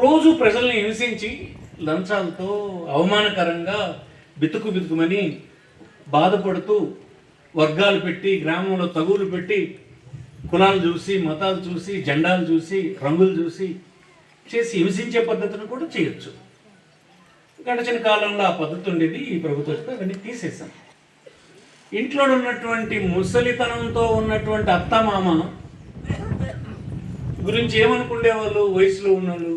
రోజు ప్రజల్ని హింసించి లంచాలతో అవమానకరంగా బితుకుమని బాధపడుతూ వర్గాలు పెట్టి గ్రామంలో తగులు పెట్టి కులాలు చూసి మతాలు చూసి జెండాలు చూసి రంగులు చూసి చేసి హింసించే పద్ధతిని కూడా చేయొచ్చు. గడిచిన కాలంలో ఆ పద్ధతి ఉండేది. ఈ ప్రభుత్వం అవన్నీ తీసేసాం. ఇంట్లో ఉన్నటువంటి ముసలితనంతో ఉన్నటువంటి అత్తమామ గురించి ఏమనుకునేవాళ్ళు? వయసులో ఉన్నోళ్ళు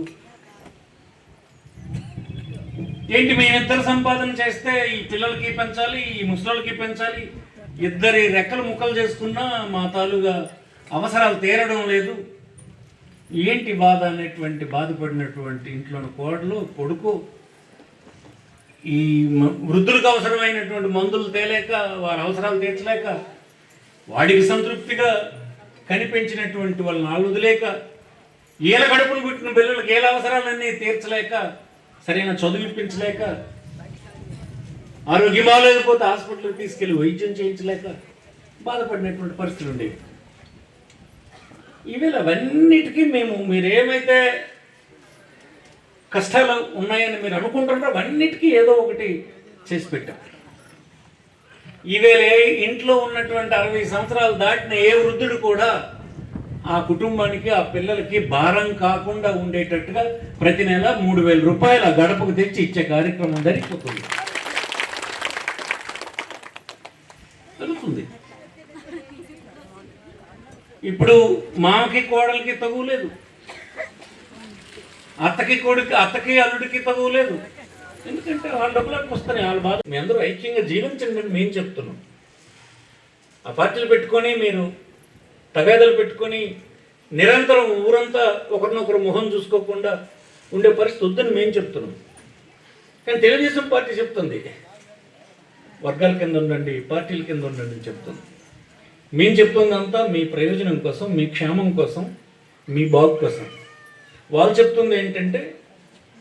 ఏంటి మేము ఇద్దరు సంపాదన చేస్తే ఈ పిల్లలకి పెంచాలి, ఈ ముసలికి పెంచాలి, ఇద్దరి రెక్కలు ముక్కలు చేసుకున్నా మా తాలూగా అవసరాలు తీరడం లేదు, ఏంటి బాధ అనేటువంటి బాధపడినటువంటి ఇంట్లోని కోడలు కొడుకు ఈ వృద్ధులకు అవసరమైనటువంటి మందులు తేలేక వారి అవసరాలు తీర్చలేక వాడికి సంతృప్తిగా కనిపించినటువంటి వాళ్ళని వాళ్ళు వదిలేక ఏల గడుపును పుట్టిన పిల్లలకి ఏల అవసరాలన్నీ తీర్చలేక సరైన చదువిప్పించలేక ఆరోగ్యం బాగలేకపోతే హాస్పిటల్కి తీసుకెళ్ళి వైద్యం చేయించలేక బాధపడినటువంటి పరిస్థితులు ఉండేవి. ఈవేళ అవన్నిటికీ మీరేమైతే కష్టాలు ఉన్నాయని మీరు అనుకుంటున్నారో అవన్నిటికీ ఏదో ఒకటి చేసి పెట్టాం. ఈవేళ ఇంట్లో ఉన్నటువంటి 60 సంవత్సరాలు దాటిన ఏ వృద్ధుడు కూడా ఆ కుటుంబానికి ఆ పిల్లలకి భారం కాకుండా ఉండేటట్టుగా ప్రతి నెల 3,000 రూపాయలు ఆ గడపకు తెచ్చి ఇచ్చే కార్యక్రమం జరిగిపోతుంది. జరుగుతుంది. ఇప్పుడు మామకి కోడలికి తగులేదు, అత్తకి అల్లుడికి తగులేదు. ఎందుకంటే వాళ్ళ డబ్బులకు వస్తున్నాయి, వాళ్ళ బాధ. మీ అందరూ ఐక్యంగా జీవించండి అని మేము చెప్తున్నాం. ఆ పార్టీలు పెట్టుకొని మీరు తగాదాలు పెట్టుకొని నిరంతరం ఊరంతా ఒకరినొకరు మొహం చూసుకోకుండా ఉండే పరిస్థితి వద్దని మేము చెప్తున్నాం. కానీ తెలుగుదేశం పార్టీ చెప్తుంది వర్గాల కింద ఉండండి, పార్టీల కింద ఉండండి అని చెప్తుంది. మేము చెప్తుందంతా మీ ప్రయోజనం కోసం, మీ క్షేమం కోసం, మీ బాగు కోసం. వాళ్ళు చెప్తుంది ఏంటంటే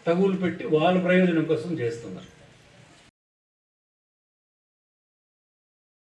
తగులు పెట్టి వాళ్ళ ప్రయోజనం కోసం చేస్తున్నారు.